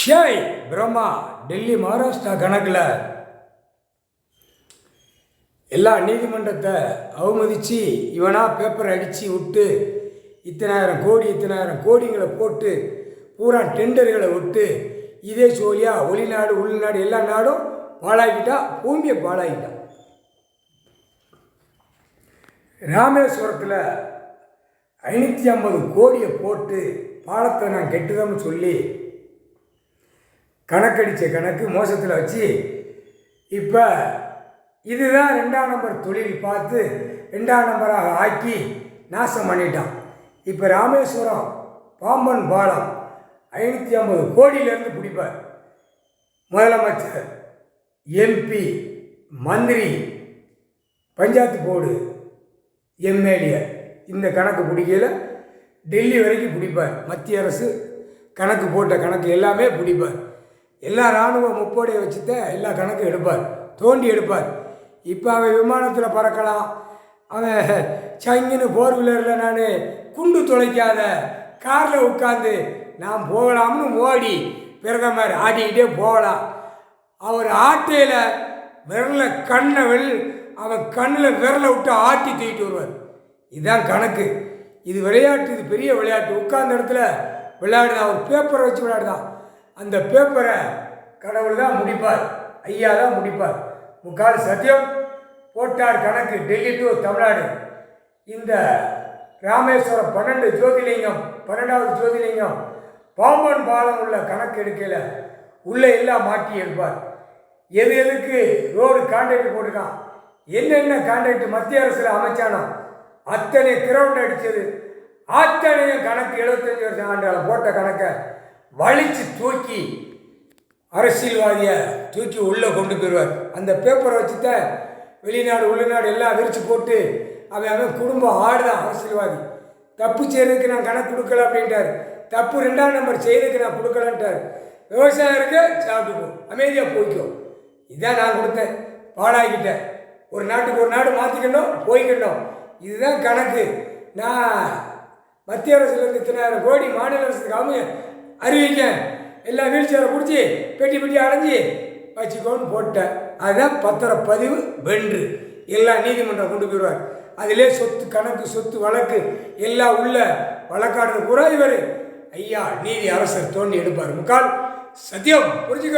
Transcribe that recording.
ஷாய் பிரம்மா டெல்லி மகாராஷ்டிரா கணக்கில் எல்லா நீதிமன்றத்தை அவமதித்து இவனாக பேப்பரை அடித்து விட்டு இத்தனாயிரம் கோடிங்களை போட்டு பூரா டெண்டர்களை விட்டு இதே சோழியாக வெளிநாடு உள்நாடு எல்லா நாடும் பாழாக்கிட்டா, பூமியை பாழாக்கிட்டான். ராமேஸ்வரத்தில் 550 கோடியை போட்டு பாலத்தை நான் கெட்டுதம்னு சொல்லி கணக்கடித்த கணக்கு மோசத்தில் வச்சு இப்போ இதுதான் 2ஆம் நம்பர் தொழில் பார்த்து 2ஆம் நம்பராக ஆக்கி நாசம் பண்ணிட்டான். இப்போ ராமேஸ்வரம் பாம்பன் பாலம் 550 கோடியிலேருந்து பிடிப்பார். முதலமைச்சர், எம்பி, மந்திரி, பஞ்சாயத்து போர்டு, எம்எல்ஏ இந்த கணக்கு பிடிக்கல டெல்லி வரைக்கும் பிடிப்பார். மத்திய அரசு கணக்கு போட்ட கணக்கு எல்லாமே பிடிப்பார். எல்லா இராணுவ முப்படையை வச்சுதான் எல்லா கணக்கும் எடுப்பார், தோண்டி எடுப்பார். இப்போ அவன் விமானத்தில் பறக்கலாம், அவன் சங்கின்னு ஃபோர் வீலரில் நான் குண்டு தொலைக்காத காரில் உட்காந்து நான் போகலாம்னு மோடி பிரதமர் ஆட்டிக்கிட்டே போகலாம். அவர் ஆட்டையில் விரலை அவன் கண்ணில் விரலை விட்டு ஆட்டி தூக்கிட்டு வருவார். இதுதான் கணக்கு. இது விளையாட்டு, இது பெரிய விளையாட்டு. உட்கார்ந்த இடத்துல விளையாடுதான், அவர் பேப்பரை வச்சு விளையாடுதான். அந்த பேப்பரை கடவுள் தான் முடிப்பார், ஐயா தான் முடிப்பார். முக்கால் சத்தியம் போட்டார் கணக்கு. டெல்லி டு தமிழ்நாடு இந்த ராமேஸ்வரம் 12 ஜோதிலிங்கம் 12வது ஜோதிலிங்கம் பாம்பன் பாலம் உள்ள கணக்கு எடுக்கல உள்ளே எல்லாம் மாட்டி எடுப்பார். எதுக்கு ரோடு கான்ட்ராக்ட் போட்டுருக்கான், என்னென்ன கான்ட்ராக்ட் மத்திய அரசில் அமைச்சானோ அத்தனை கிரவுண்ட் அடித்தது அத்தனையும் கணக்கு 75 வருஷம் ஆண்டால் போட்ட கணக்கை வலிச்சு தூக்கி அரசியல்வாதியை தூக்கி உள்ளே கொண்டு போயிடுவார். அந்த பேப்பரை வச்சுதான் வெளிநாடு உள்நாடு எல்லாம் விரித்து போட்டு அவன் குடும்பம் ஆடுதான். அரசியல்வாதி தப்பு செய்கிறதுக்கு நான் கணக்கு கொடுக்கல அப்படின்ட்டார். தப்பு 2ஆம் நம்பர் செய்கிறதுக்கு நான் கொடுக்கலன்ட்டார். விவசாயம் இருக்கு, சாப்பிட்டுக்கோ, அமைதியாக போய்க்கும். இதான் நான் கொடுத்தேன், பாடாகிட்டேன். ஒரு நாட்டுக்கு ஒரு நாடு மாற்றிக்கணும், போய்க்கணும். இதுதான் கணக்கு. நான் மத்திய அரசுலேருந்து 1000 கோடி மாநில அரசுக்கு அறிவிக்கேன். எல்லா வீல் சேரை பிடிச்சி பெட்டி அடைஞ்சி வச்சுக்கோன்னு போட்டேன். அதுதான் பத்திரப்பதிவு வென்று எல்லா நீதிமன்றம் கொண்டு போயிடுவார். அதிலே சொத்து கணக்கு, சொத்து வழக்கு எல்லாம் உள்ள வழக்காடுறது பூரா இவர் ஐயா நீதி அரசர் தோண்டி எடுப்பார். முக்கால் சத்தியம் புரிஞ்சுக்க.